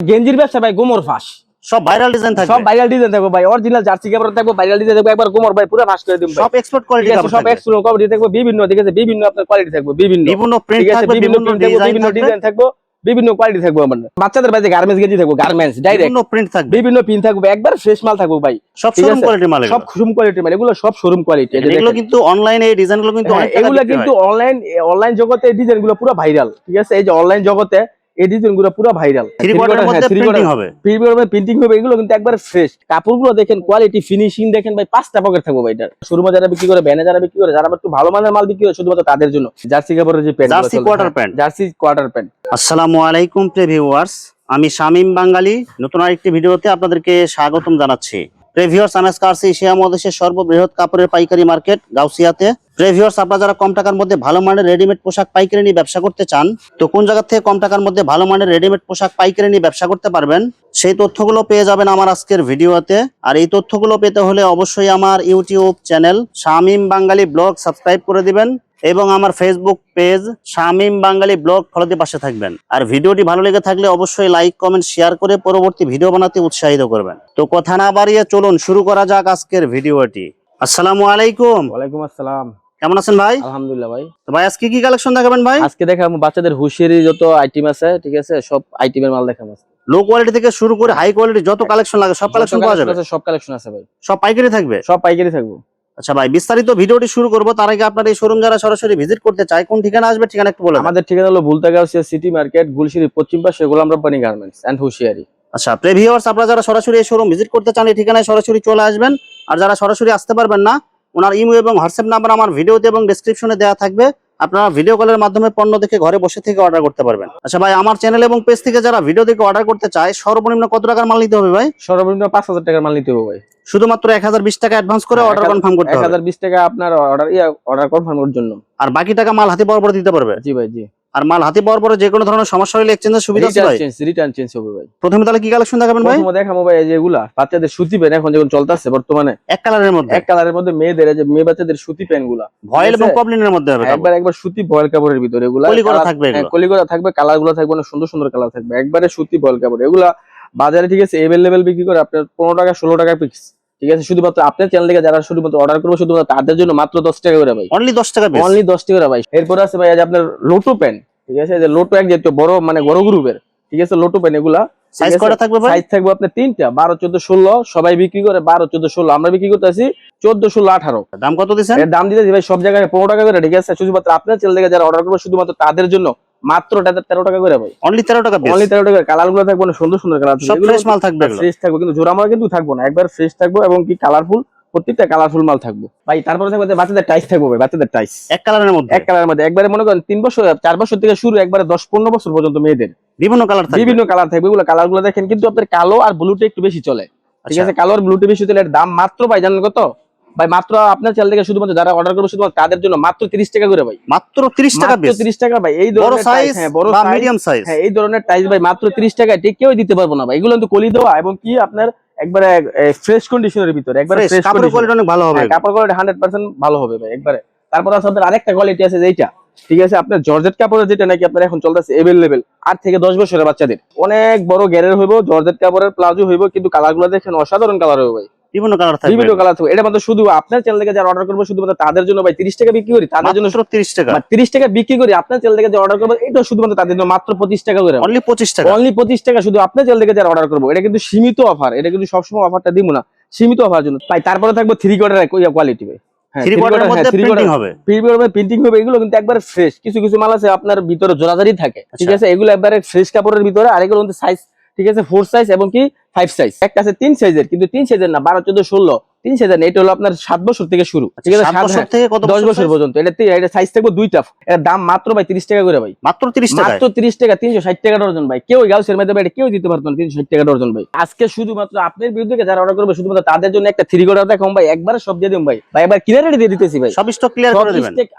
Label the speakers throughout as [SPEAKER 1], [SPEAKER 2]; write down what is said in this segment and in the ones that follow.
[SPEAKER 1] গেঞ্জির ব্যবসা ভাই গোমর ফাঁস।
[SPEAKER 2] সব ভাইরাল ডিজাইন থাকবে,
[SPEAKER 1] সব ভাইরাল ডিজাইন থাকবে ভাই, অরিজিনাল জার্সি কাপড় থাকবে, ভাইরাল ডিজাইন থাকবে, একবার গোমর ভাই পুরো ফাঁস করে দিন ভাই।
[SPEAKER 2] সব এক্সপোর্ট কোয়ালিটি কাপড়
[SPEAKER 1] সব
[SPEAKER 2] থাকবে,
[SPEAKER 1] এক্সপোর্ট কোয়ালিটি থাকবে, বিভিন্ন ঠিক আছে, বিভিন্ন আপনার কোয়ালিটি থাকবে, বিভিন্ন
[SPEAKER 2] প্রিন্ট থাকবে,
[SPEAKER 1] বিভিন্ন প্রিন্ট থাকবে, বিভিন্ন ডিজাইন থাকবে, বিভিন্ন কোয়ালিটি থাকবে। আমার বাচ্চাদের ভাই গার্মেন্টস গেঞ্জি থাকবে, গার্মেন্টস ডাইরেক্ট
[SPEAKER 2] বিভিন্ন প্রিন্ট থাকবে,
[SPEAKER 1] বিভিন্ন প্রিন্ট থাকবে, একবার ফ্রেশ মাল থাকবে ভাই।
[SPEAKER 2] সব শোরুম কোয়ালিটির মাল,
[SPEAKER 1] সব শোরুম কোয়ালিটির মাল, এগুলো সব শোরুম কোয়ালিটি।
[SPEAKER 2] এগুলো কিন্তু অনলাইনে এই ডিজাইনগুলো কিন্তু অনেক টাকা
[SPEAKER 1] এগুলো
[SPEAKER 2] বিক্রি
[SPEAKER 1] কিন্তু
[SPEAKER 2] হয়।
[SPEAKER 1] অনলাইন জগতে এই ডিজাইনগুলো পুরো ভাইরাল, ঠিক আছে। এই যে অনলাইন জগতে এই ডিজাইনগুলো পুরো ভাইরাল।
[SPEAKER 2] থ্রি কোয়ার্টারের মধ্যে প্রিন্টিং হবে,
[SPEAKER 1] প্রিন্টিং হবে, এগুলো কিন্তু একবার ফ্রেশ। কাপড়গুলো দেখেন, কোয়ালিটি ফিনিশিং দেখেন ভাই, 5টা পকেট থাকবে ভাই। এটা শোরুমে যারা বিক্রি করে, ব্যানে যারা বিক্রি করে, যারা একটু ভালো মানের মাল বিক্রি করে, শুধুমাত্র তাদের জন্য জার্সি কাপড়ের যে pant,
[SPEAKER 2] jersey quarter pant,
[SPEAKER 1] jersey quarter pant.
[SPEAKER 2] আসসালামু আলাইকুম প্রিয় ভিউয়ার্স, আমি শামীম বাঙালি নতুন আরেকটি ভিডিওতে আপনাদেরকে স্বাগতম জানাচ্ছি। প্রিভিউয়ার্স, আমি আজকে আসছি এশিয়া মহাদেশের সর্ববৃহৎ কাপড়ের পাইকারি মার্কেট গাউসিয়াতে। প্রিভিউয়ার্স, আপনারা যারা কম টাকার মধ্যে ভালো মানের রেডিমেড পোশাক পাইকারি নিয়ে ব্যবসা করতে চান, তো কোন জায়গা থেকে কম টাকার মধ্যে ভালো মানের রেডিমেড পোশাক পাইকারি নিয়ে ব্যবসা করতে পারবেন, সেই তথ্যগুলো পেয়ে যাবেন আমার আজকের ভিডিওতে। আর এই তথ্যগুলো পেতে হলে অবশ্যই আমার ইউটিউব চ্যানেল শামীম বাঙালি ব্লগ সাবস্ক্রাইব করে দিবেন এবং আমার ফেসবুক পেজ শামীম বাঙালি ব্লগ ফলো দিয়ে পাশে থাকবেন। আর ভিডিওটি ভালো লেগে থাকলে অবশ্যই লাইক কমেন্ট শেয়ার করে পরবর্তী ভিডিও বানাতে উৎসাহিত করবেন। তো কথা না বাড়িয়ে চলুন শুরু করা যাক আজকের ভিডিওটি। আসসালামু আলাইকুম।
[SPEAKER 1] ওয়ালাইকুম আসসালাম।
[SPEAKER 2] কেমন আছেন ভাই?
[SPEAKER 1] আলহামদুলিল্লাহ ভাই।
[SPEAKER 2] তো ভাই আজকে কি কালেকশন দেখাবেন ভাই?
[SPEAKER 1] আজকে দেখাবো বাচ্চাদের হুঁশিয়ারি যত আইটেম আছে, ঠিক আছে, সব আইটেমের মাল দেখাবো।
[SPEAKER 2] লো কোয়ালিটি থেকে শুরু করে হাই কোয়ালিটি যত কালেকশন লাগে সব কালেকশন পাওয়া যাবে?
[SPEAKER 1] সব কালেকশন আছে ভাই,
[SPEAKER 2] সব পাইকারি থাকবে?
[SPEAKER 1] সব পাইকারি থাকবো।
[SPEAKER 2] আচ্ছা ভাই, বিস্তারিত ভিডিওটি শুরু করব তার আগে আপনার এই শোরুম যারা সরাসরি ভিজিট করতে চায় কোন ঠিকানা আসবে, ঠিকানা একটু বলে দেন।
[SPEAKER 1] আমাদের ঠিকানা হলো ভুলতাগাউসিয়া সিটি মার্কেট, গুলশিরি পশ্চিম পাশে Golam Rabbani garments and hosiery.
[SPEAKER 2] আচ্ছা প্রিভিউয়ার্স, আপনারা যারা সরাসরি এই শোরুম ভিজিট করতে চান এই ঠিকানায় সরাসরি চলে আসবেন। আর যারা সরাসরি আসতে পারবেন না, ওনার ইমো এবং হোয়াটসঅ্যাপ নাম্বার আমার ভিডিওতে এবং ডেসক্রিপশনে দেওয়া থাকবে, আপনারা ভিডিও কলের মাধ্যমে পণ্য দেখে ঘরে বসে থেকে অর্ডার করতে পারবেন। আচ্ছা ভাই, আমার চ্যানেল এবং পেজ থেকে যারা ভিডিও দেখে অর্ডার করতে চায় সর্বনিম্ন কত টাকার মাল নিতে হবে ভাই?
[SPEAKER 1] সর্বনিম্ন 5000 টাকার মাল নিতে হবে ভাই।
[SPEAKER 2] শুধুমাত্র 1020 টাকা অ্যাডভান্স করে অর্ডার কনফার্ম করতে হবে।
[SPEAKER 1] 1020 টাকা আপনার অর্ডার কনফার্ম করার জন্য,
[SPEAKER 2] আর বাকি টাকা মাল হাতে পাওয়ার পরে দিতে পারবে?
[SPEAKER 1] জি ভাই, জি।
[SPEAKER 2] আর মাল হাতে পাওয়ার পরে যে কোনো ধরনের সমস্যা হলে এক্সচেঞ্জের সুবিধা আছে ভাই?
[SPEAKER 1] রিটার্ন চেঞ্জ হবে ভাই।
[SPEAKER 2] প্রথমে তাহলে কি কালেকশন দেখাবেন ভাই?
[SPEAKER 1] প্রথমে দেখাবো ভাই যেগুলা বাচ্চাদের সুতি প্যান্ট, এখন যেগুলো চলতেছে বর্তমানে
[SPEAKER 2] এক কালারের মধ্যে,
[SPEAKER 1] এক কালারের মধ্যে মেয়েদের যে মেয়ে বাচ্চাদের সুতি প্যান্ট গুলা
[SPEAKER 2] ভয়েল এবং পপলিনের মধ্যে হবে,
[SPEAKER 1] একবার সুতি ভয়েল কাপড়ের ভিতরে, এগুলা
[SPEAKER 2] কলিগড়া থাকবে, এগুলো
[SPEAKER 1] কলিগড়া থাকবে, কালার গুলো থাকবে অনেক সুন্দর সুন্দর কালার থাকবে, একবারে সুতি ভয়েল কাপড়। এগুলা বাজারে ঠিক আছে এভেলেবেল বিক্রি করে আপনার 15 টাকা 16 টাকা পিস, ঠিক আছে। শুধুমাত্র আপনার চ্যানেল থেকে যারা শুধুমাত্র অর্ডার করবে, শুধুমাত্র তাদের জন্য মাত্র 10 টাকা করে ভাই,
[SPEAKER 2] অনলি 10 টাকা পিস,
[SPEAKER 1] অনলি 10 টাকা করে ভাই। এরপর আছে ভাই যে আপনার লোটো প্যান্ট, ঠিক আছে, যে লোটো এক জাতীয় বড় মানে বড় গ্রুপের, ঠিক আছে, লোটো প্যান্ট। এগুলা
[SPEAKER 2] সাইজ কয়টা থাকবে ভাই?
[SPEAKER 1] সাইজ থাকবে আপনার 3টা, 12 14 16। সবাই বিক্রি করে 12 14 16, আমরা বিক্রি করতেছি 14 16 18।
[SPEAKER 2] দাম কত দিবেন?
[SPEAKER 1] এর দাম দিতেছি ভাই সব জায়গায় 15 টাকা করে, ঠিক আছে। শুধুমাত্র আপনার চ্যানেল থেকে যারা অর্ডার করবে শুধুমাত্র তাদের জন্য মাত্র 13 টাকা করে ভাই,
[SPEAKER 2] অনলি 13 টাকা পিস,
[SPEAKER 1] অনলি 13 টাকা। কালার গুলো থাকবে সুন্দর সুন্দর কালার,
[SPEAKER 2] সব ফ্রেশ মাল থাকবে,
[SPEAKER 1] ফ্রেশ থাকবে, কিন্তু জোড়া মাল কিন্তু থাকবে না, একবার ফ্রেশ থাকবে এবং কি কালারফুল, প্রত্যেকটা কালারফুল মাল থাকবে ভাই। তারপরে থাকবে বাচ্চাদের টাইস থাকবে ভাই, বাচ্চাদের টাইস
[SPEAKER 2] এক কালারের মধ্যে,
[SPEAKER 1] এক কালারের মধ্যে, একবারে মনে করেন 3 বছর 4 বছর থেকে শুরু, একবারে 10 15 বছর পর্যন্ত মেয়েদের
[SPEAKER 2] বিভিন্ন কালার থাকবে,
[SPEAKER 1] বিভিন্ন কালার থাকবে। এগুলো কালার গুলো দেখেন, কিন্তু আপনার কালো আর ব্লুটা একটু বেশি চলে, ঠিক আছে। কালো আর ব্লুটা বেশি চলে। এর দাম মাত্র ভাই জানেন কত ভাই? মাত্র আপনার চ্যানেল থেকে শুধুমাত্র যারা অর্ডার করবে শুধুমাত্র তাদের জন্য মাত্র 30 টাকা করে ভাই,
[SPEAKER 2] মাত্র 30 টাকা পিস,
[SPEAKER 1] 30 টাকা ভাই। এই ধরনের
[SPEAKER 2] সাইজ,
[SPEAKER 1] হ্যাঁ বড়
[SPEAKER 2] বা
[SPEAKER 1] সাইজ,
[SPEAKER 2] মিডিয়াম সাইজ,
[SPEAKER 1] হ্যাঁ এই ধরনের টাইস ভাই মাত্র 30 টাকায় ঠিক কেউ দিতে পারবো না ভাই। এগুলো কিন্তু কলি দেওয়া এবং কি আপনার একবারে ফ্রেশ কন্ডিশনের ভিতরে, একবারে ফ্রেশ
[SPEAKER 2] কাপড়ের কোয়ালিটি অনেক ভালো হবে,
[SPEAKER 1] কাপড় কোয়ালিটি 100% ভালো হবে ভাই একবারে। তারপর আছে আপনার আরেকটা কোয়ালিটি আছে যেটা, ঠিক আছে, আপনার জর্জেট কাপড়ের যেটা নাকি আপনার এখন চলতেছে এভেলেবেল, 8 থেকে 10 বছরের বাচ্চাদের অনেক বড় গ্যারের হইব, জর্জেট কাপড়ের প্লাজো হইব, কিন্তু কালার গুলো দেখেন অসাধারণ কালার হবে ভাই,
[SPEAKER 2] বিভিন্ন কালার থাকবে,
[SPEAKER 1] বিভিন্ন কালার থাকবে। এটা মাত্র শুধু আপনার চ্যানেল থেকে যারা অর্ডার করবে শুধুমাত্র তাদের জন্য ভাই 30 টাকা বিক্রি করি, তাদের জন্য
[SPEAKER 2] 30 টাকা,
[SPEAKER 1] 30 টাকা বিক্রি করি। আপনার চ্যানেল থেকে যারা অর্ডার করবে এটা শুধুমাত্র তাদের জন্য মাত্র 25 টাকা করে,
[SPEAKER 2] অনলি 25 টাকা,
[SPEAKER 1] অনলি 25 টাকা শুধু আপনার চ্যানেল থেকে যারা অর্ডার করবো। এটা কিন্তু সীমিত অফার, এটা কিন্তু সবসময় অফারটা দিব না, সীমিত অফার জন্য ভাই। তারপরে থাকবে 3 কোয়ার্টার কোয়ালিটি ভাই,
[SPEAKER 2] থ্রি কোয়ার্টারের মধ্যে প্রিন্টিং হবে,
[SPEAKER 1] প্রিন্টিং হবে। এগুলো কিন্তু একবার ফ্রেশ, কিছু কিছু মাল আছে আপনার ভিতরে জোড়াজারি থাকে, ঠিক আছে, এগুলো একবারে ফ্রেশ কাপড়ের ভিতরে। আর এগুলো সাইজ, ঠিক আছে, 4 সাইজ এবং কি 5 সাইজ। একটা আছে 3 সাইজের, কিন্তু 3 সাইজের না, 12 14 16 3 সাইজের। এটা হলো আপনার 7 বছর থেকে শুরু, ঠিক আছে,
[SPEAKER 2] 7 বছর থেকে কত
[SPEAKER 1] 10 বছর পর্যন্ত। এটা সাইজ থাকবে 2টা। এর দাম মাত্র ভাই 30 টাকা করে ভাই,
[SPEAKER 2] মাত্র 30 টাকা,
[SPEAKER 1] মাত্র 30 টাকা, 360 টাকা ডজন ভাই। কেউ গাউসের মধ্যে ভাই কেউ দিতে পারতো না 360 টাকা ডজন ভাই। আজকে শুধুমাত্র আপনার বিরুদ্ধে যারা অর্ডার করবে শুধুমাত্র তাদের জন্য একটা 3 কোয়ার্টার দেখাম ভাই, একবারে সব দিয়ে দিম ভাই, একবার ক্লিয়ার রেটে দিয়ে দিতেছি ভাই,
[SPEAKER 2] সব স্টক ক্লিয়ার করে দিবেন।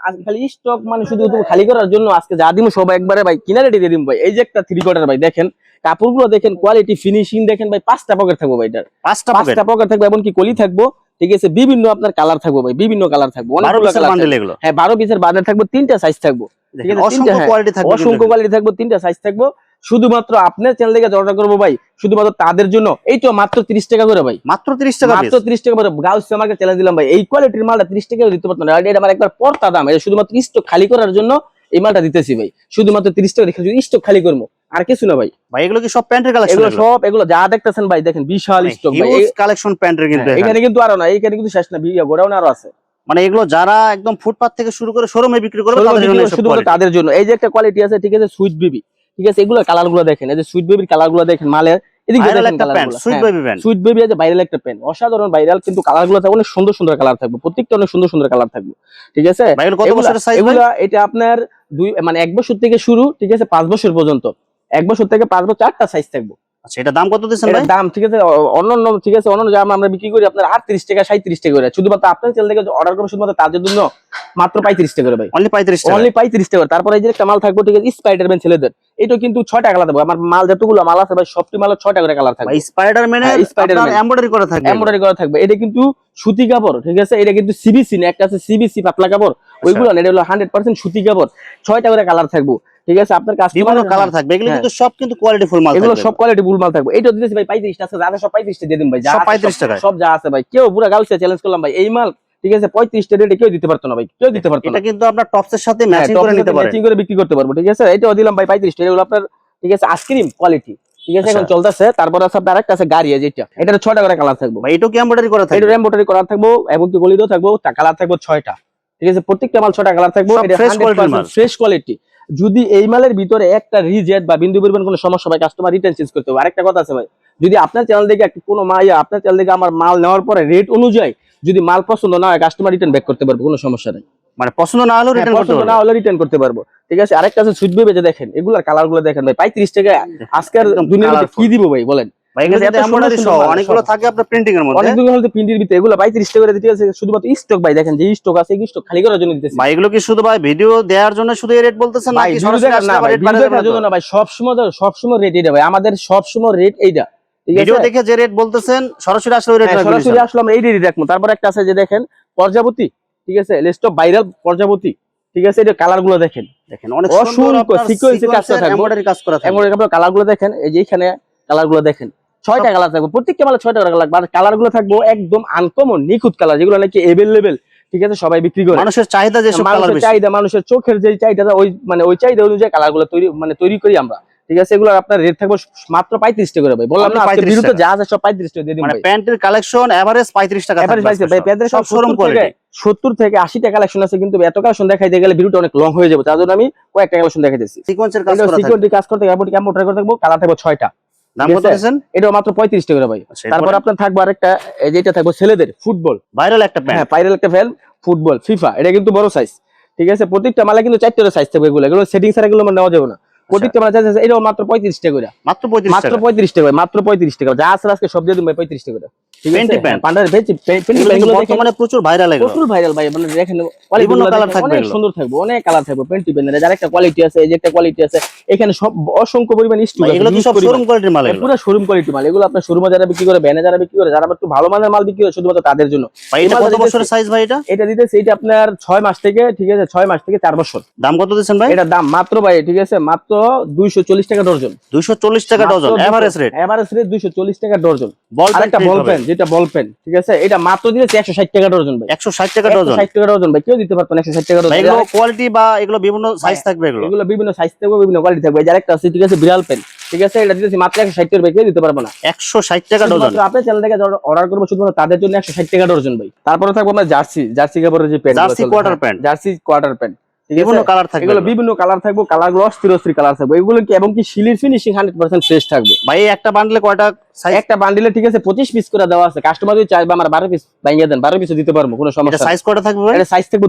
[SPEAKER 1] খালি স্টক মানে শুধু খালি করার জন্য আজকে যা দিমু সব একবারে ভাই ক্লিয়ার রেটে দিয়ে দিম ভাই। এই যে একটা 3 কোয়ার্টার ভাই, দেখেন কাপড়গুলো দেখেন, কোয়ালিটি ফিনিশিং দেখেন ভাই, 5টা পকেট থাকবে ভাই, এটার 5টা পকেট থাকবে এবং কি কলি থাকবো, ঠিক আছে। বিভিন্ন আপনার কালার থাকবে ভাই, বিভিন্ন কালার থাকবে, অনেকগুলো কালার থাকবে, হ্যাঁ 12 পিসের বান্ডেল থাকবে, 3টা সাইজ থাকবে, ঠিক আছে,
[SPEAKER 2] অসংখ্য কোয়ালিটি থাকবে,
[SPEAKER 1] অসংখ্য কোয়ালিটি থাকবে, 3টা সাইজ থাকবে। শুধুমাত্র আপনার চ্যানেল থেকে অর্ডার করবো ভাই, শুধুমাত্র তাদের জন্য এইটা মাত্র 30 টাকা করে ভাই,
[SPEAKER 2] মাত্র 30 টাকা
[SPEAKER 1] মাত্র 30 টাকা করে। গাউসিয়া আমাকে চ্যালেঞ্জ দিলাম ভাই, এই কোয়ালিটির মালটা 30 টাকা দিতে পারতো না, এটা আমার একবার পড়তা দাম, এটা শুধুমাত্র স্টক খালি করার জন্য এই মালটা দিতেছি ভাই, শুধুমাত্র 30 টাকা রেখে স্টক খালি করবো, আর কিছু না ভাই।
[SPEAKER 2] ভাই এগুলো কি সব প্যান্টের কালেকশন?
[SPEAKER 1] এগুলো সব, এগুলো যা দেখতেছেন ভাই দেখেন বিশাল স্টক ভাই,
[SPEAKER 2] হিউজ কালেকশন প্যান্টের কিন্তু
[SPEAKER 1] এখানে কিন্তু আরো না, এখানে কিন্তু শেষ না, গোডাউন আরো আছে।
[SPEAKER 2] মানে এগুলো যারা একদম ফুটপাত থেকে শুরু করে শোরুমে বিক্রি করবে
[SPEAKER 1] শুধুমাত্র তাদের জন্য। এই যে একটা কোয়ালিটি আছে, ঠিক আছে, সুইট বেবি, ঠিক আছে, এগুলো কালার গুলো দেখেন, এই যে সুইট বেবির কালার গুলো দেখেন, মালের এদিকে দেখেন কালার গুলো, সুইট বেবি আছে ভাইরাল একটা পেন, অসাধারণ ভাইরাল, কিন্তু কালার গুলো অনেক সুন্দর সুন্দর কালার থাকবে, প্রত্যেকটা অনেক সুন্দর সুন্দর কালার থাকবে, ঠিক আছে। এগুলো এটা আপনার মানে 1 বছর থেকে শুরু, ঠিক আছে, 5 বছর পর্যন্ত, 1 বছর থেকে 5 বছর 4টা সাইজ থাকবে।
[SPEAKER 2] আচ্ছা, এটা দাম কত দিচ্ছেন ভাই?
[SPEAKER 1] দাম, ঠিক আছে, অন্যান্য, ঠিক আছে, অন্যান্য জামা আমরা বিক্রি করি আপনার 38 টাকা 37 টাকা করে, শুধুমাত্র আপনার চ্যানেল থেকে অর্ডার করবেন শুধুমাত্র তাদের জন্য মাত্র 35 টাকা করে ভাই,
[SPEAKER 2] অনলি 35 টাকা,
[SPEAKER 1] অনলি 35 টাকা। তারপরে এই যে একটা মাল থাকবে, ঠিক আছে, স্পাইডারম্যান ছেলেদের, এটা কিন্তু 6 টাকা কালার দেবো, আমার মাল যতগুলো মাল আছে ভাই সবটি মাল 6 টাকা করে কালার থাকবে।
[SPEAKER 2] স্পাইডারম্যানের এমব্রয়ডারি করা থাকবে,
[SPEAKER 1] এমব্রয়ডারি করা থাকবে, এটা কিন্তু সুতি কাপড়, ঠিক আছে, এটা কিন্তু সিবিসি না, একটা আছে সিবিসি পাতলা কাপড়, ওইগুলো না, এটা হলো 100% সুতি কাপড়, 6 টাকা করে কালার থাকবে, ঠিক আছে। আপনার কাস্টমার
[SPEAKER 2] কালার থাকবে, এগুলো কিন্তু সব কিন্তু কোয়ালিটি ফুল মাল,
[SPEAKER 1] এগুলো সব কোয়ালিটি ফুল মাল থাকবে। এটা দিতেছি ভাই 35 টাকা, যা সব 35 টাকা দিয়ে দিন ভাই, যা
[SPEAKER 2] 35 টাকা
[SPEAKER 1] সব যা আছে ভাই, কেউ পুরো গাউসিয়া চ্যালেঞ্জ করলাম ভাই, এই মাল, ঠিক আছে, 35 টাকা রেটে কেউ দিতে পারতো না ভাই, কেউ দিতে পারতো না।
[SPEAKER 2] এটা কিন্তু আপনার টপসের সাথে ম্যাচিং করে নিতে পারবেন,
[SPEAKER 1] ম্যাচিং করে বিক্রি করতে পারবো, ঠিক আছে। এটাও দিলাম ভাই 35 টাকা, এগুলো আপনার, ঠিক আছে, আইসক্রিম কোয়ালিটি, ঠিক আছে, এখন চলতেছে। তারপর আছে আপনার আরেকটা আছে গাড়ি, যেটা এটা 6 টাকা করে কালার থাকবে
[SPEAKER 2] ভাই, এটাও কি এমব্রয়ডারি করা থাকবে?
[SPEAKER 1] এটা এমব্রয়ডারি করা থাকবে এবং কি গলিতেও থাকবে, কালার থাকবে 6টা, ঠিক আছে, প্রত্যেকটা মাল 6টা কালার থাকবে, এটা 100% ফ্রেশ কোয়ালিটি। যদি এই মালের ভিতরে একটা রিজেক্ট বা বিন্দু পরিমাণ কোনো সমস্যা হয়, কাস্টমার রিটার্ন চেঞ্জ করতে হবে। আরেকটা কথা আছে ভাই, যদি আপনার চ্যানেল থেকে কোনো আপনার চ্যানেল থেকে আমার মাল নেওয়ার পরে রেট অনুযায়ী যদি মাল পছন্দ না হয়, কাস্টমার রিটার্ন ব্যাক করতে পারবে, কোনো সমস্যা নাই,
[SPEAKER 2] মানে পছন্দ না হলেও
[SPEAKER 1] রিটার্ন করতে পারবো, ঠিক আছে। আরেকটা আছে সুইট বেবি, দেখেন এগুলার কালার গুলো দেখেন ভাই, 35 টাকা আজকের দুনিয়াতে কি দিব ভাই বলেন,
[SPEAKER 2] অনেকগুলো থাকে আপনার প্রিন্টিং এর মধ্যে,
[SPEAKER 1] অনেকগুলো হলো প্রিন্টের ভিতরে, এগুলো 35 টাকা করে দিতে আছে, শুধুমাত্র স্টক ভাই দেখেন, যে স্টক আছে এই স্টক খালি করার জন্য দিতেছি
[SPEAKER 2] ভাই। এগুলো কি শুধু ভাই ভিডিও দেওয়ার জন্য শুধু এই রেট বলতেছেন নাকি সরাসরি আসলে আবার রেট বাড়ানোর জন্য?
[SPEAKER 1] না ভাই, সবসময় রেট এইটা ভাই, আমাদের সবসময় রেট এইটা, ঠিক আছে।
[SPEAKER 2] ভিডিও দেখে যে রেট বলতেছেন সরাসরি আসলে ওই রেট রাখবেন,
[SPEAKER 1] সরাসরি আসলে আমরা এই রেটই রাখবো। তারপর একটা আছে যে দেখেন প্রজাপতি, ঠিক আছে, লিস্ট অফ ভাইরাল প্রজাপতি, ঠিক আছে, এটা কালার গুলো দেখেন,
[SPEAKER 2] অনেক সুন্দর সিকোয়েন্সের কাজ করা থাকবে, এমব্রয়ডারি কাজ করা থাকবে,
[SPEAKER 1] এমব্রয়ডারি কালার গুলো দেখেন, এই যে এখানে কালার গুলো দেখেন, 6টা কালার থাকবে, প্রত্যেকটা মালে 6টা কালার লাগবে, আর কালার গুলো থাকবে একদম আনকমন নিখুঁত কালার, যেগুলো নাকি এভেলেবেল, ঠিক আছে, সবাই বিক্রি করে।
[SPEAKER 2] মানুষের চাহিদা, যে সব কালার বেশি
[SPEAKER 1] চাহিদা, মানুষের চোখের যে চাহিদা, ওই মানে ওই চাহিদা অনুযায়ী কালার গুলো তৈরি করি আমরা, ঠিক আছে। এগুলো আপনার রেট থাকবে মাত্র 35 টাকা করে ভাই, বললাম না আজকে ভিডিওতে যা আছে সব 35 টাকা দিয়ে দিন ভাই।
[SPEAKER 2] মানে প্যান্টের কালেকশন এভারেজ 35 টাকা থাকবে
[SPEAKER 1] ভাই, প্যান্টের সব শোরুম কোয়ালিটি 70 থেকে 80 টাকা কালেকশন আছে, কিন্তু এত কালেকশন দেখাইতে গেলে ভিডিওটা অনেক লং হয়ে যাবে, তার জন্য আমি কয়েকটা কালেকশন দেখাইতেছি।
[SPEAKER 2] সিকোয়েন্সের কাজ করা থাকবে,
[SPEAKER 1] সিকিউরিটি কাজ করতে হবে, এমব্রয়ডারি করে থাকবে, কালার থাকবে 6টা।
[SPEAKER 2] দাম কত দিবেন?
[SPEAKER 1] এটা মাত্র 35 টাকা করে ভাই। তারপর আপনার থাকবে আরেকটা, যেটা থাকবে ছেলেদের ফুটবল
[SPEAKER 2] ভাইরাল একটা প্যান্ট,
[SPEAKER 1] হ্যাঁ ভাইরাল একটা প্যান্ট ফুটবল ফিফা, এটা কিন্তু বড় সাইজ, ঠিক আছে, প্রত্যেকটা মালে কিন্তু 4টা সাইজ থাকবে, এগুলো সেটিং ছাড়া এগুলো নেওয়া যাবে না, প্রত্যেকটা মালে সাইজ আছে। এটাও মাত্র 35 টাকা করে, মাত্র 35 টাকা, মাত্র 35 টাকা, যা আছে আজকে সব দিয়ে দিন ভাই 35 টাকা করে, ঠিক আছে। পান্ডার
[SPEAKER 2] মানে প্রচুর ভাইরাল,
[SPEAKER 1] প্রচুর ভাইরাল ভাই, মানে দেখেন
[SPEAKER 2] বিভিন্ন কালার থাকবে,
[SPEAKER 1] অনেক সুন্দর থাকবে, অনেক কালার থাকবে, পেন্টি পেনের যার একটা কোয়ালিটি আছে, এই যে একটা কোয়ালিটি আছে, এখানে সব অসংখ্য পরিমাণ স্টক আছে,
[SPEAKER 2] এগুলো কি সব শোরুম কোয়ালিটির মাল,
[SPEAKER 1] পুরো শোরুম কোয়ালিটি মাল, এগুলো আপনার শোরুমে যারা বিক্রি করে, ব্যানে যারা বিক্রি করে, যারা একটু ভালো মানের মাল বিক্রি করে, শুধুমাত্র তাদের জন্য।
[SPEAKER 2] এটা কত বছরের সাইজ ভাই? এটা
[SPEAKER 1] দিতেছে, এটা আপনার 6 মাস থেকে, ঠিক আছে, 6 মাস থেকে 4 বছর।
[SPEAKER 2] দাম কত দিচ্ছেন ভাই?
[SPEAKER 1] এটা দাম মাত্র ভাই, ঠিক আছে, মাত্র 240 টাকা ডজন,
[SPEAKER 2] 240 টাকা ডজন, এভারেজ রেট
[SPEAKER 1] 240 টাকা ডজন। আরেকটা বল পেন, যেটা বল পেন, ঠিক আছে, এটা মাত্র দিতেছে 160 টাকা ডজন ভাই,
[SPEAKER 2] 160 টাকা ডজন,
[SPEAKER 1] 160 টাকা ডজন ভাই, কেউ দিতে পারতো না 160 টাকা ডজন।
[SPEAKER 2] এগুলো কোয়ালিটি বা এগুলো বিভিন্ন সাইজ থাকবে,
[SPEAKER 1] এগুলো বিভিন্ন সাইজ থাকবে, বিভিন্ন কোয়ালিটি থাকবে। যার একটা আছে, ঠিক আছে, বিড়াল পেন, ঠিক আছে, এটা দিতেছি মাত্র 160 টাকা ভাই, কেউ দিতে পারবো না
[SPEAKER 2] 160 টাকা ডজন।
[SPEAKER 1] আপনার চ্যানেল থেকে অর্ডার করবো শুধুমাত্র তাদের জন্য 160 টাকা ডজন ভাই। তারপরে থাকবো আমরা জার্সি কাপড়ের যে pant,
[SPEAKER 2] jersey quarter pant,
[SPEAKER 1] jersey quarter pant,
[SPEAKER 2] বিভিন্ন কালার থাকবে,
[SPEAKER 1] এগুলো বিভিন্ন কালার থাকবে, কালারগুলো অস্থির কালার থাকবে, এগুলো কি এবং কি শিলির ফিনিশিং 100% ফ্রেশ থাকবে
[SPEAKER 2] ভাই। একটা বান্ডলে কয়টা সাইজ?
[SPEAKER 1] একটা বান্ডিলে, ঠিক আছে, 25 পিস করে দেওয়া আছে, কাস্টমার যদি চাইবে আমার 12 পিস ভাঙিয়ে দেন, 12 পিসও দিতে পারবো, কোনো সমস্যা।
[SPEAKER 2] সাইজ কয়টা থাকবে ভাই?
[SPEAKER 1] এটা সাইজ থাকবে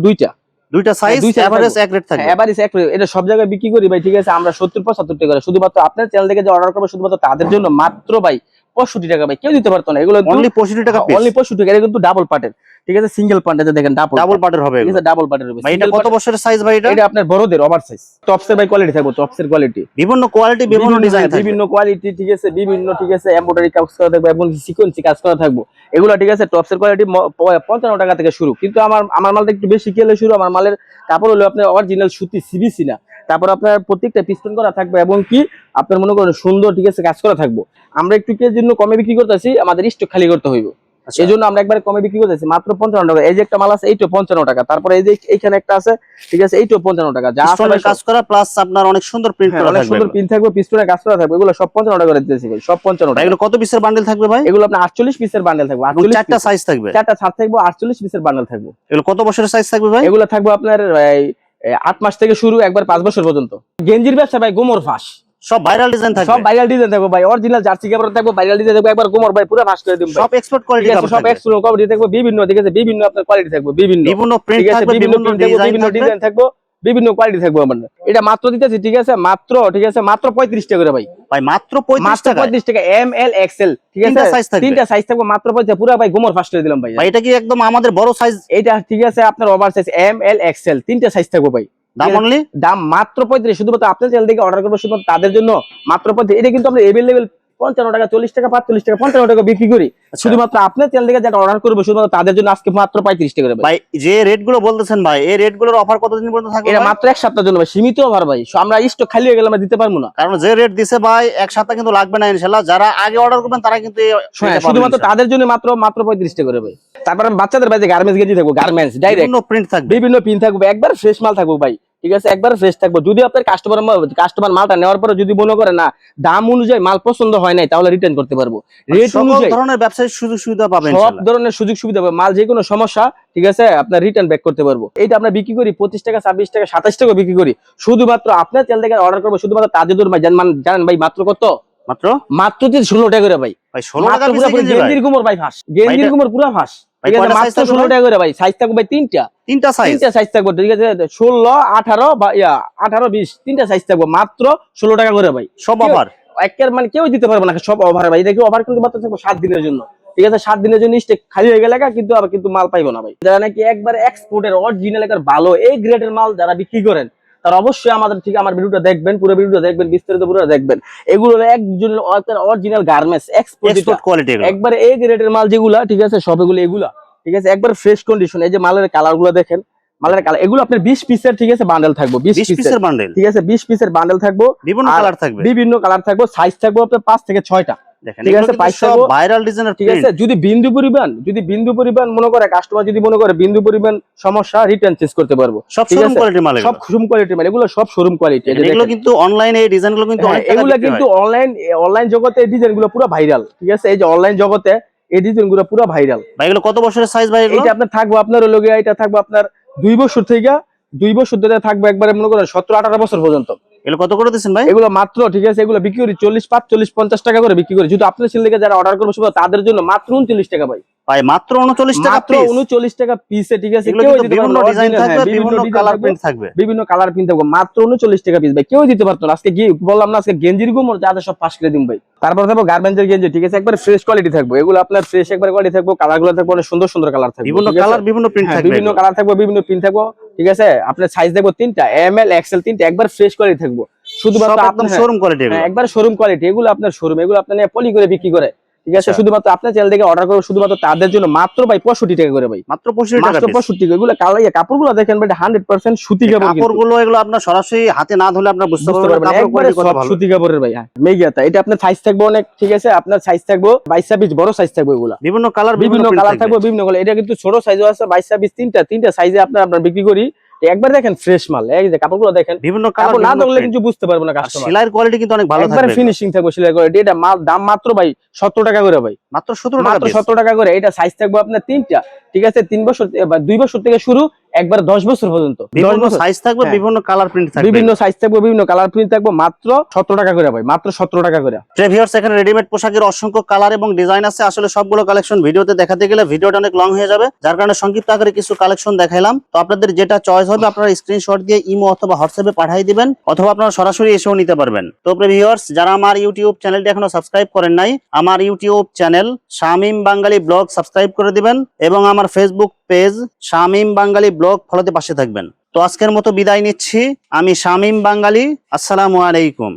[SPEAKER 1] দুইটা সাইজ,
[SPEAKER 2] এভারেজ এক রেট থাকবে,
[SPEAKER 1] এভারেজ এক রেট। এটা সব জায়গায় বিক্রি করি ভাই, ঠিক আছে, আমরা 70-75 টাকা করে, শুধুমাত্র আপনার চ্যানেল থেকে যে অর্ডার করবো শুধুমাত্র তাদের জন্য মাত্র ভাই 65 টাকা ভাই, কেউ দিতে পারতো না। এগুলো
[SPEAKER 2] অনলি 65 টাকা,
[SPEAKER 1] অনলি 65 টাকা। এটা কিন্তু ডাবল পার্টের, ঠিক আছে, সিঙ্গেল পার্টের, দেখেন ডাবল
[SPEAKER 2] পার্টের হবে,
[SPEAKER 1] ঠিক আছে, ডাবল পার্টের হবে
[SPEAKER 2] ভাই। এটা কত বছরের সাইজ ভাই?
[SPEAKER 1] এটা আপনার বড়দের ওভার সাইজ, টপসের ভাই কোয়ালিটি থাকবে, টপসের কোয়ালিটি
[SPEAKER 2] বিভিন্ন কোয়ালিটি, বিভিন্ন ডিজাইন,
[SPEAKER 1] বিভিন্ন কোয়ালিটি, ঠিক আছে, বিভিন্ন, ঠিক আছে, এমব্রয়ডারি কাজ করা থাকবে এবং সিকোয়েন্সি কাজ করা থাকবে, এগুলো, ঠিক আছে। টপসের কোয়ালিটি 55 টাকা থেকে শুরু, কিন্তু আমার মালটা একটু বেশি কেলে শুরু, আমার মালের কাপড় হলো আপনার অরিজিনাল সুতি সিবিসি না, তারপর আপনার প্রত্যেকটা পিস্টন করা থাকবে এবং কি আপনার মনে করেন সুন্দর ঠিক আছে কাজ করা থাকবো। আমরা একটু কি জন্য কমে বিক্রি করতেছি, আমাদের স্টক খালি করতে হইব, এই জন্য আমরা একবারে কমে বিক্রি করতেছি মাত্র 55 টাকা। এই যে একটা মাল আছে এইটা 55 টাকা, তারপরে এই যে এইখানে একটা আছে ঠিক আছে এইটাও 55 টাকা। যা
[SPEAKER 2] পিস্টনের কাজ করা প্লাস আপনার অনেক সুন্দর প্রিন্ট করা
[SPEAKER 1] অনেক
[SPEAKER 2] থাকবে,
[SPEAKER 1] সুন্দর পিন থাকবে, পিস্টনের কাজ করা থাকবে, এগুলো সব 55 টাকা করে দিতেছি ভাই, সব 55 টাকা।
[SPEAKER 2] এগুলো কত পিসের বান্ডেল থাকবে ভাই?
[SPEAKER 1] এগুলো আপনার 48 পিসের বান্ডেল থাকবে,
[SPEAKER 2] এবং 4টা সাইজ থাকবে,
[SPEAKER 1] 4টা ছাড় থাকবে, 48 পিসের বান্ডেল থাকবে।
[SPEAKER 2] এগুলো কত বছরের সাইজ থাকবে ভাই?
[SPEAKER 1] এগুলো থাকবে আপনার 8 মাস থেকে শুরু একবার 5 বছর পর্যন্ত। গেঞ্জির ব্যবসা ভাই গোমর ফাঁস,
[SPEAKER 2] সব ভাইরাল ডিজাইন থাকবে,
[SPEAKER 1] সব ভাইরাল ডিজাইন থাকবে ভাই, অরিজিনাল জার্সি কাপড় থাকবে, ভাইরাল ডিজাইন থাকবে, একবার গোমর ভাই পুরো ফাঁস করে দিবেন ভাই।
[SPEAKER 2] সব এক্সপোর্ট কোয়ালিটি
[SPEAKER 1] ঠিক আছে,
[SPEAKER 2] কাপড়
[SPEAKER 1] সব
[SPEAKER 2] থাকবে,
[SPEAKER 1] এক্সপোর্ট কোয়ালিটি থাকবে, বিভিন্ন ঠিক আছে, বিভিন্ন আপনার কোয়ালিটি থাকবে, বিভিন্ন
[SPEAKER 2] প্রিন্ট
[SPEAKER 1] ঠিক আছে,
[SPEAKER 2] থাকবে, বিভিন্ন
[SPEAKER 1] বিভিন্ন ডিজাইন থাকবে, বিভিন্ন কোয়ালিটি থাকবে আমাদের। এটা মাত্র দিতেছি ঠিক আছে, মাত্র ঠিক আছে মাত্র 35 টাকা করে ভাই,
[SPEAKER 2] ভাই মাত্র 35 টাকা।
[SPEAKER 1] 35 টাকা, এম এল এক্সেল ঠিক আছে, তিনটা সাইজ থাকবে মাত্র 35, পুরো ভাই গোমর ফাঁস করে দিলাম ভাই।
[SPEAKER 2] ভাই এটা কি একদম আমাদের বড় সাইজ?
[SPEAKER 1] এটা ঠিক আছে আপনার over size M L XL তিনটা সাইজ থাকবে ভাই।
[SPEAKER 2] দাম অনলি,
[SPEAKER 1] দাম মাত্র 35, শুধুমাত্র আপনার চ্যানেল থেকে অর্ডার করবো শুধুমাত্র তাদের জন্য মাত্র 35। এটা কিন্তু আমরা এভেলেবেল 55 টাকা, 40 টাকা, 45 টাকা, 55 টাকা বিক্রি করি, শুধুমাত্র আপনার চ্যানেল থেকে যারা অর্ডার করবে শুধুমাত্র তাদের জন্য আজকে মাত্র 35 টাকা করে
[SPEAKER 2] ভাই। যে রেট গুলো বলতেছেন ভাই, এই রেট গুলোর অফার কতদিন পর্যন্ত থাকবে?
[SPEAKER 1] এটা মাত্র এক সপ্তাহের জন্য ভাই, সীমিত অফার ভাই, আমরা স্টক খালি হয়ে গেলে আমরা দিতে পারবো না,
[SPEAKER 2] কারণ যে রেট দিছে ভাই এক সপ্তাহ কিন্তু লাগবে না ইনশাআল্লাহ। যারা আগে অর্ডার করবেন তারা কিন্তু
[SPEAKER 1] শুধুমাত্র তাদের জন্য মাত্র 35 টাকা করে ভাই। তারপর বাচ্চাদের ভাই যে গার্মেন্টস গেঞ্জি থাকবে, গার্মেন্টস ডাইরেক্ট
[SPEAKER 2] বিভিন্ন প্রিন্ট থাকবে,
[SPEAKER 1] বিভিন্ন পিন থাকবে, একবার ফ্রেশ মাল থাকবে ভাই, ঠিক আছে, একবার ফ্রেশ থাকবে। যদি আপনার কাস্টমার মালটা নেওয়ার পরে যদি মনে করে না দাম অনুযায়ী মাল পছন্দ হয় নাই, তাহলে রিটার্ন করতে পারবো। রেট অনুযায়ী
[SPEAKER 2] ধরনের ব্যবসায়িক সুযোগ সুবিধা পাবেন,
[SPEAKER 1] সব ধরনের সুযোগ সুবিধা পাবেন, মাল যে কোনো সমস্যা ঠিক আছে আপনার রিটার্ন ব্যাক করতে পারবো। এটা আমরা বিক্রি করি 25 টাকা, 26 টাকা, 27 টাকা বিক্রি করি, শুধুমাত্র আপনার চ্যানেল থেকে অর্ডার করবো শুধুমাত্র তাদের জন্য ভাই। জানেন ভাই মাত্র কত?
[SPEAKER 2] মাত্র
[SPEAKER 1] 16 টাকা করে ভাই,
[SPEAKER 2] ভাই 16 টাকা পিস
[SPEAKER 1] গেঞ্জির গুমর ভাই ফাঁস, গেঞ্জির গুমর পুরো ফাঁস, ঠিক আছে, মাত্র 16 টাকা করে ভাই। সাইজ থাকবে ভাই তিনটা সাইজ থাকবে, ঠিক আছে, 16, 18 বা 18, 20 তিনটা সাইজ থাকবে, মাত্র 16 টাকা করে ভাই।
[SPEAKER 2] সব অফার
[SPEAKER 1] একের মানে কেউ দিতে পারবে না, সব অফার ভাই। এটা কি অফার কিন্তু মাত্র থাকবে 7 দিনের জন্য, ঠিক আছে, 7 দিনের জন্য স্টক খালি হয়ে গেলে কিন্তু আবার কিন্তু মাল পাইবো না ভাই। যারা নাকি একবার এক্সপোর্টের অরিজিনাল এর ভালো এই গ্রেডের মাল যারা বিক্রি করেন, তারা অবশ্যই আমাদের ঠিক আমার ভিডিওটা দেখবেন, পুরো ভিডিওটা দেখবেন, বিস্তারিত পুরো দেখবেন। এগুলো একজন অরিজিনাল গার্মেন্টস এক্সপোর্ট
[SPEAKER 2] কোয়ালিটি,
[SPEAKER 1] একবার এই গ্রেডের মাল যেগুলা ঠিক আছে, সবগুলো এগুলা ঠিক আছে একবার ফ্রেশ কন্ডিশন। এই যে মালের কালার গুলো দেখেন, মালের কালার এগুলো আপনার 20 পিসের ঠিক আছে বান্ডেল থাকবে, 20 পিসের
[SPEAKER 2] বান্ডেল
[SPEAKER 1] ঠিক আছে, 20 পিসের বান্ডেল থাকবে,
[SPEAKER 2] বিভিন্ন কালার থাকবে,
[SPEAKER 1] বিভিন্ন কালার থাকবে, সাইজ থাকবে আপনার 5 থেকে 6টা, ঠিক আছে,
[SPEAKER 2] ভাইরাল ডিজাইনের,
[SPEAKER 1] ঠিক আছে। যদি বিন্দু পরিমাণ মনে করে কাস্টমার যদি মনে করে বিন্দু পরিমাণ সমস্যা, রিটার্ন চেঞ্জ করতে পারবো,
[SPEAKER 2] সব শোরুম কোয়ালিটির মাল,
[SPEAKER 1] সব শোরুম কোয়ালিটির মাল, এগুলো সব শোরুম কোয়ালিটি।
[SPEAKER 2] এগুলো কিন্তু অনলাইনে এই ডিজাইনগুলো কিন্তু অনেক টাকা
[SPEAKER 1] এগুলো কিন্তু অনলাইন জগতে এই ডিজাইনগুলো পুরো ভাইরাল, ঠিক আছে, এই যে অনলাইন জগতে এই ডিজাইনগুলো পুরো ভাইরাল ভাই।
[SPEAKER 2] এগুলো কত বছরের সাইজ ভাই?
[SPEAKER 1] এটা আপনার থাকবে আপনার হলো গিয়ে, এটা থাকবে আপনার 2 বছর থেকে 2 বছর ধরে থাকবে একবারে মনে করেন 17-18 বছর পর্যন্ত।
[SPEAKER 2] এগুলো কত করে দিচ্ছেন ভাই?
[SPEAKER 1] এগুলো মাত্র ঠিক আছে এগুলো বিক্রি করি 40, 50 টাকা করে বিক্রি করি। যদি আপনার ছেলে থেকে যারা অর্ডার করবে শুধু তাদের জন্য মাত্র 39 টাকা ভাই,
[SPEAKER 2] ভাই মাত্র 39 টাকা,
[SPEAKER 1] মাত্র 39 টাকা পিসে, ঠিক আছে।
[SPEAKER 2] কেউ দিতে বিভিন্ন ডিজাইন থাকবে, বিভিন্ন কালার প্রিন্ট থাকবে,
[SPEAKER 1] বিভিন্ন কালার প্রিন্ট থাকবে, মাত্র 39 টাকা পিস ভাই। কেউ দিতে পারতো না। আজকে কি বললাম না, আজকে গেঞ্জির গুমর যাদের সব পাস করে দিন ভাই। তারপর থাকবে গার্মেন্টসের গেঞ্জি, ঠিক আছে, একবার ফ্রেশ কোয়ালিটি থাকবে, এগুলো আপনার ফ্রেশ একবার কোয়ালিটি থাকবে, কালার গুলো থাকবে অনেক সুন্দর সুন্দর কালার থাকবে,
[SPEAKER 2] বিভিন্ন কালার বিভিন্ন প্রিন্ট থাকবে,
[SPEAKER 1] বিভিন্ন কালার থাকবে, বিভিন্ন প্রিন্ট থাকবে, ঠিক আছে। আপনার সাইজ দেখবো 3টা, এম এল এক্সেল 3টা, একবার ফ্রেশ কোয়ালিটি থাকবে, শুধুমাত্র
[SPEAKER 2] একদম শোরুম কোয়ালিটি,
[SPEAKER 1] একবার শোরুম কোয়ালিটি। এগুলো আপনার শোরুম, এগুলো আপনার পলি করে বিক্রি করে, ঠিক আছে, শুধুমাত্র আপনার চ্যানেল থেকে অর্ডার করবো শুধুমাত্র তাদের জন্য মাত্র ভাই 65 টাকা করে ভাই,
[SPEAKER 2] মাত্র 65 টাকা।
[SPEAKER 1] এগুলো কাপড়গুলো দেখেন ভাই 100% সুতি কাপড়,
[SPEAKER 2] কাপড়গুলো এগুলো আপনার সরাসরি হাতে না ধরলে আপনার বুঝতে পারবেন না,
[SPEAKER 1] একবারে সুতি কাপড়ের ভাই। হ্যাঁ, মেগিয়াতা, এটা আপনার সাইজ থাকবে অনেক, ঠিক আছে, আপনার সাইজ থাকবে 22-26 বড় সাইজ থাকবে, এগুলো
[SPEAKER 2] বিভিন্ন কালার
[SPEAKER 1] থাকবে, বিভিন্ন কালার। এটা কিন্তু ছোট সাইজও আছে, 22-26 তিনটা সাইজে আমরা বিক্রি করি। একবার দেখেন ফ্রেশ মাল, এই যে কাপড়গুলো দেখেন,
[SPEAKER 2] বিভিন্ন
[SPEAKER 1] কাপড় না দেখলে কিন্তু বুঝতে পারবো না কাস্টমার।
[SPEAKER 2] সেলাইয়ের কোয়ালিটি কিন্তু অনেক ভালো থাকবে,
[SPEAKER 1] একবার ফিনিশিং থাকবে সেলাই কোয়ালিটি। এটা মাল দাম মাত্র ভাই 17 টাকা করে ভাই,
[SPEAKER 2] মাত্র 17
[SPEAKER 1] টাকা করে। এটা সাইজ থাকবে আপনার 3টা, ঠিক আছে, 3 বছর বা 2 বছর থেকে শুরু একবার 10 বছর পর্যন্ত,
[SPEAKER 2] বিভিন্ন সাইজ থাকবে, বিভিন্ন কালার প্রিন্ট থাকবে,
[SPEAKER 1] বিভিন্ন সাইজ থাকবে, বিভিন্ন কালার প্রিন্ট থাকবে, মাত্র 17 টাকা করে ভাই, মাত্র 17 টাকা করে।
[SPEAKER 2] ভিউয়ার্স, এখানে রেডিমেড পোশাকের অসংখ্য কালার এবং ডিজাইন আছে। আসলে সবগুলো কালেকশন ভিডিওতে দেখাতে গেলে ভিডিওটা অনেক লং হয়ে যাবে, যার কারণে সংক্ষিপ্ত আকারে কিছু কালেকশন দেখাইলাম। তো আপনাদের যেটা চয়েস হবে আপনারা স্ক্রিনশট দিয়ে ইমো অথবা হোয়াটসঅ্যাপে পাঠিয়ে দিবেন, অথবা আপনারা সরাসরি এসেও নিতে পারবেন। তো ভিউয়ার্স, যারা আমার ইউটিউব চ্যানেলটি এখনো সাবস্ক্রাইব করেন নাই, আমার ইউটিউব চ্যানেল শামীম বাঙালি ব্লগ সাবস্ক্রাইব করে দিবেন এবং আমার ফেসবুক পেজ শামীম বাঙালি ব্লগ ফলোতে পাশে থাকবেন। তো আজকের মতো বিদায় নিচ্ছি, আমি শামীম বাঙালি। আসসালামু আলাইকুম।